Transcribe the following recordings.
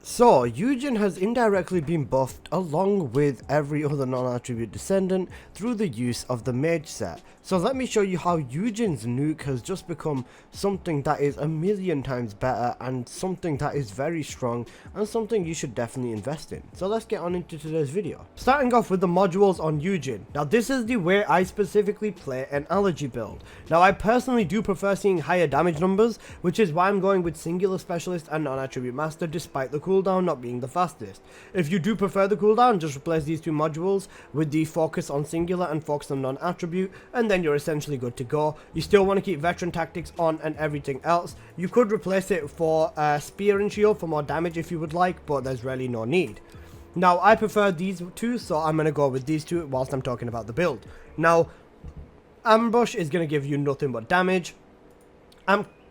So, Eugene has indirectly been buffed along with every other non-attribute descendant through the use of the mage set. So let me show you how Eugene's nuke has just become something that is a million times better and something that is very strong and something you should definitely invest in. So let's get on into today's video. Starting off with the modules on Eugene. Now this is the way I specifically play an Allergy build. Now I personally do prefer seeing higher damage numbers, which is why I'm going with singular specialist and non-attribute master despite the cooldown not being the fastest. If you do prefer the cooldown, just replace these two modules with the focus on singular and focus on non-attribute, and then you're essentially good to go. You still want to keep veteran tactics on and everything else. You could replace it for spear and shield for more damage if you would like, but there's really no need. Now I prefer these two, so I'm going to go with these two whilst I'm talking about the build. Now ambush is going to give you nothing but damage.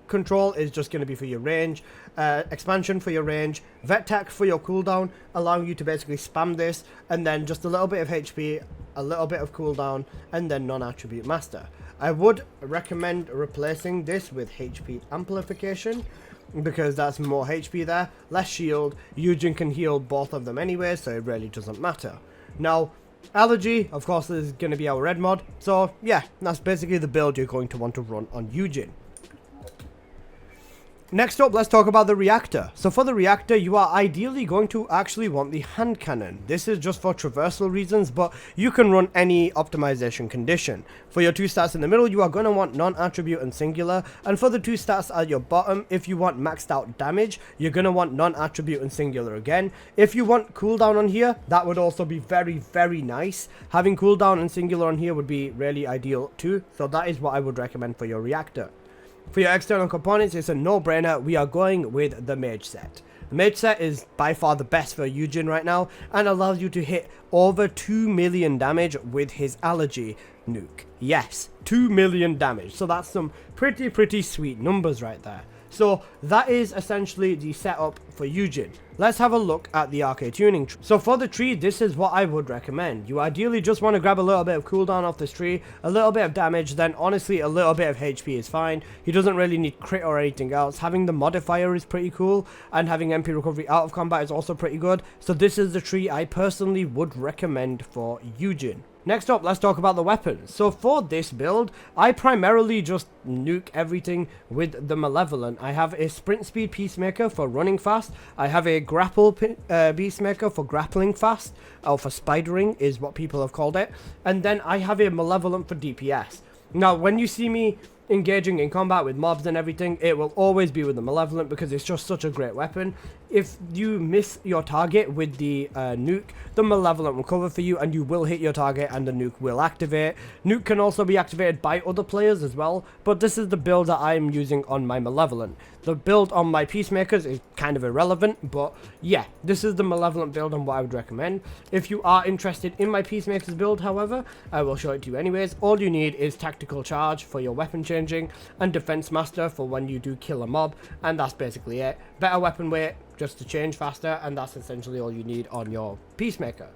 Control is just going to be for your range, expansion for your range, vet tac for your cooldown, allowing you to basically spam this, and then just a little bit of HP, a little bit of cooldown, and then non-attribute master. I would recommend replacing this with HP amplification, because that's more HP there, less shield. Yujin can heal both of them anyway, so it really doesn't matter. Now, Allergy, of course, is going to be our red mod, so yeah, that's basically the build you're going to want to run on Yujin. Next up, let's talk about the Reactor. So for the Reactor, you are ideally going to actually want the hand cannon. This is just for traversal reasons, but you can run any optimization condition. For your two stats in the middle, you are going to want non-attribute and singular. And for the two stats at your bottom, if you want maxed out damage, you're going to want non-attribute and singular again. If you want cooldown on here, that would also be very, very nice. Having cooldown and singular on here would be really ideal too. So that is what I would recommend for your Reactor. For your external components, it's a no-brainer. We are going with the mage set. The mage set is by far the best for Eugene right now and allows you to hit over 2 million damage with his Allergy nuke. Yes, 2 million damage. So that's some pretty sweet numbers right there. So that is essentially the setup for Eugene. Let's have a look at the Arche tuning tree. So for the tree, this is what I would recommend. You ideally just want to grab a little bit of cooldown off this tree, a little bit of damage, then honestly a little bit of HP is fine. He doesn't really need crit or anything else. Having the modifier is pretty cool, and having MP recovery out of combat is also pretty good. So this is the tree I personally would recommend for Eugene. Next up, let's talk about the weapons. So for this build, I primarily just nuke everything with the Malevolent. I have a sprint speed peacemaker for running fast. I have a grapple peacemaker for grappling fast, or for spidering is what people have called it. And then I have a Malevolent for DPS. Now, when you see me engaging in combat with mobs and everything, it will always be with the Malevolent because it's just such a great weapon. If you miss your target with the nuke, the Malevolent will cover for you and you will hit your target and the nuke will activate. Nuke can also be activated by other players as well, but this is the build that I'm using on my Malevolent. The build on my Peacemakers is kind of irrelevant, but yeah, this is the Malevolent build and what I would recommend. If you are interested in my Peacemakers build, however, I will show it to you anyways. All you need is Tactical Charge for your weapon changing and Defense Master for when you do kill a mob, and that's basically it. Better weapon weight just to change faster, and that's essentially all you need on your Peacemaker.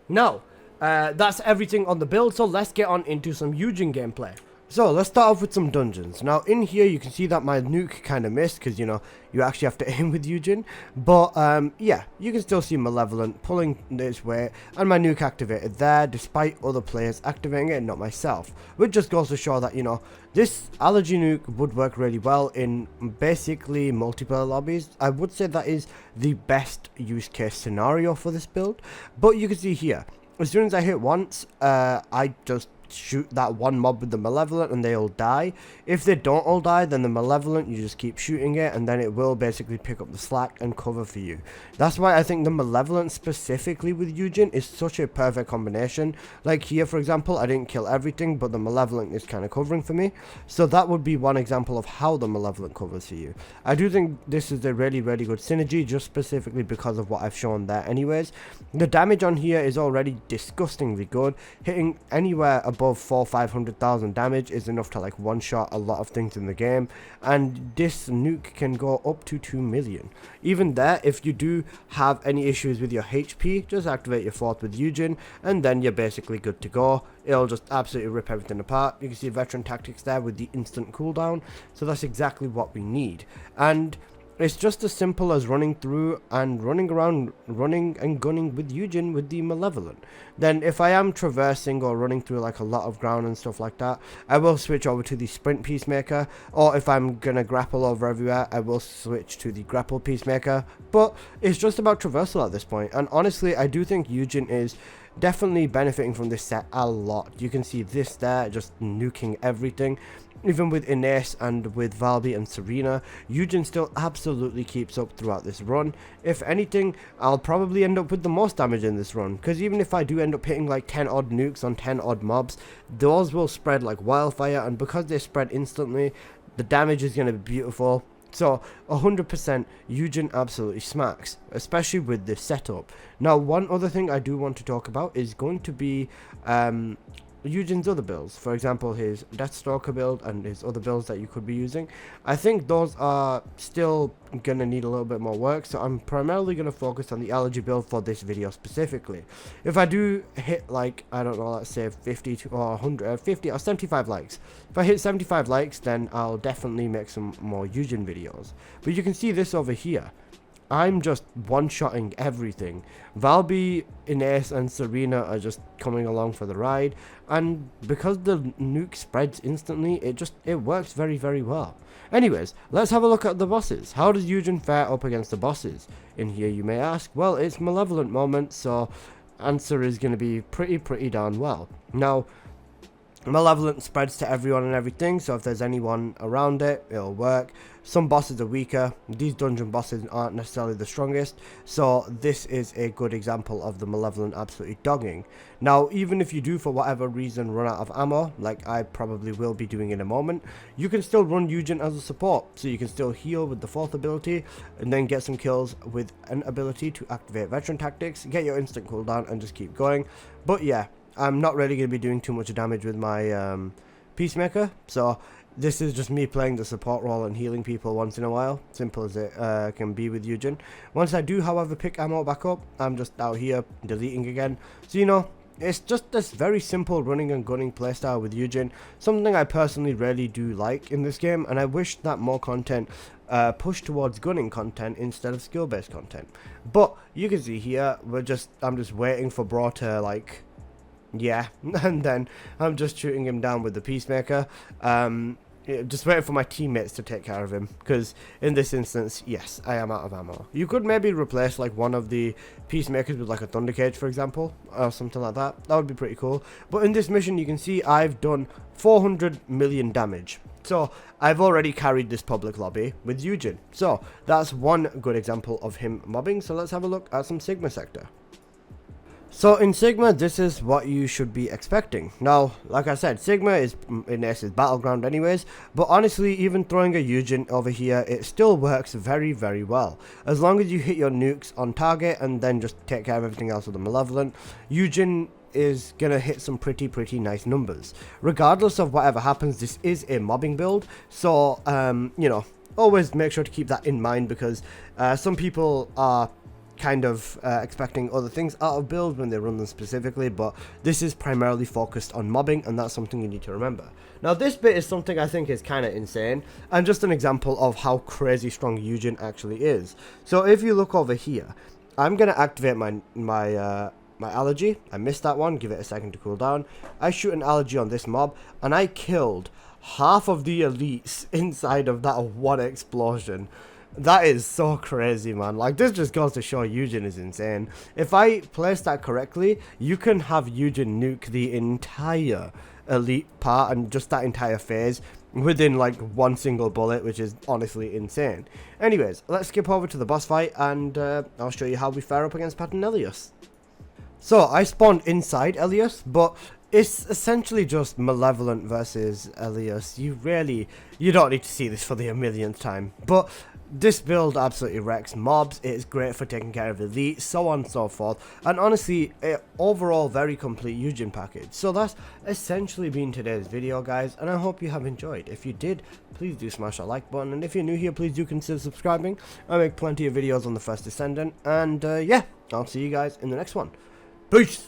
Now, that's everything on the build, so let's get on into some Eugene gameplay. So let's start off with some dungeons. Now in here you can see that my nuke kind of missed because you know you actually have to aim with Eugene, but yeah, you can still see Malevolent pulling this way and my nuke activated there despite other players activating it, not myself, which just goes to show that, you know, this Allergy nuke would work really well in basically multiplayer lobbies. I would say that is the best use case scenario for this build, but you can see here, as soon as I hit once, I just shoot that one mob with the Malevolent and they all die. If they don't all die, then the Malevolent, you just keep shooting it and then it will basically pick up the slack and cover for you. That's why I think the Malevolent specifically with Eugene is such a perfect combination. Like here, for example, I didn't kill everything, but the Malevolent is kind of covering for me. So that would be one example of how the Malevolent covers for you. I do think this is a really good synergy, just specifically because of what I've shown there anyways. The damage on here is already disgustingly good. Hitting anywhere above 400,000-500,000 damage is enough to like one-shot a lot of things in the game, and this nuke can go up to 2 million. Even there, if you do have any issues with your HP, just activate your fourth with Eugene and then you're basically good to go. It'll just absolutely rip everything apart. You can see veteran tactics there with the instant cooldown, so that's exactly what we need. And it's just as simple as running through and running around, running and gunning with Yujin with the Malevolent. Then if I am traversing or running through like a lot of ground and stuff like that, I will switch over to the Sprint Peacemaker, or if I'm gonna grapple over everywhere, I will switch to the Grapple Peacemaker. But it's just about traversal at this point, and honestly I do think Yujin is definitely benefiting from this set a lot. You can see this there just nuking everything. Even with Ines and with Valby and Serena, Eugene still absolutely keeps up throughout this run. If anything, I'll probably end up with the most damage in this run, because even if I do end up hitting like 10 odd nukes on 10 odd mobs, those will spread like wildfire, and because they spread instantly, the damage is going to be beautiful. So 100% Eugene absolutely smacks, especially with this setup. Now one other thing I do want to talk about is going to be Eugene's other builds. For example, his Deathstalker build and his other builds that you could be using. I think those are still gonna need a little bit more work, so I'm primarily gonna focus on the Allergy build for this video specifically. If I do hit like, I don't know, let's say 50 to, or 100, 50 or 75 likes. If I hit 75 likes, then I'll definitely make some more Eugene videos. But you can see this over here. I'm just one-shotting everything. Valby, Ines and Serena are just coming along for the ride, and because the nuke spreads instantly, it works very, very well. Anyways, let's have a look at the bosses. How does Eugene fare up against the bosses? In here you may ask. Well, it's Malevolent moment, so answer is going to be pretty darn well. Now, Malevolent spreads to everyone and everything, so if there's anyone around it, it'll work. Some bosses are weaker. These dungeon bosses aren't necessarily the strongest, so this is a good example of the Malevolent absolutely dogging. Now, even if you do for whatever reason run out of ammo, like I probably will be doing in a moment, you can still run Eugene as a support, so you can still heal with the 4th ability, and then get some kills with an ability to activate veteran tactics, get your instant cooldown, and just keep going. But yeah, I'm not really going to be doing too much damage with my Peacemaker, so this is just me playing the support role and healing people once in a while. Simple as it can be with Eugene. Once I do, however, pick ammo back up, I'm just out here deleting again. So, you know, it's just this very simple running and gunning playstyle with Eugene. Something I personally really do like in this game, and I wish that more content pushed towards gunning content instead of skill-based content. But you can see here, I'm just waiting for Bro to like... yeah, and then I'm just shooting him down with the Peacemaker. Just waiting for my teammates to take care of him, because in this instance, yes, I am out of ammo. You could maybe replace like one of the Peacemakers with like a Thunder Cage, for example, or something like that. That would be pretty cool. But in this mission, you can see I've done 400 million damage. So I've already carried this public lobby with Eugene. So that's one good example of him mobbing. So let's have a look at some Sigma sector. So in Sigma, this is what you should be expecting. Now, like I said, Sigma is in Ace's battleground anyways, but honestly, even throwing a Yujin over here, it still works very, very well. As long as you hit your nukes on target and then just take care of everything else with the Malevolent, Yujin is gonna hit some pretty nice numbers. Regardless of whatever happens, this is a mobbing build, so, you know, always make sure to keep that in mind, because some people are kind of expecting other things out of builds when they run them specifically, but this is primarily focused on mobbing, and that's something you need to remember. Now this bit is something I think is kind of insane, and just an example of how crazy strong Eugene actually is. So if you look over here, I'm gonna activate my Allergy. I missed that one, give it a second to cool down. I shoot an Allergy on this mob, and I killed half of the elites inside of that one explosion. That is so crazy, man. Like, this just goes to show Eugene is insane. If I place that correctly, you can have Eugene nuke the entire elite part and just that entire phase within like one single bullet, which is honestly insane. Anyways, let's skip over to the boss fight, and I'll show you how we fare up against Pat and Elias. So I spawned inside Elias, but it's essentially just Malevolent versus Elias. You don't need to see this for the millionth time, but this build absolutely wrecks mobs. It is great for taking care of elite, so on and so forth, and honestly, overall very complete Eugene package. So that's essentially been today's video, guys, and I hope you have enjoyed. If you did, please do smash that like button, and if you're new here, please do consider subscribing. I make plenty of videos on the first Descendant, and yeah, I'll see you guys in the next one. Peace!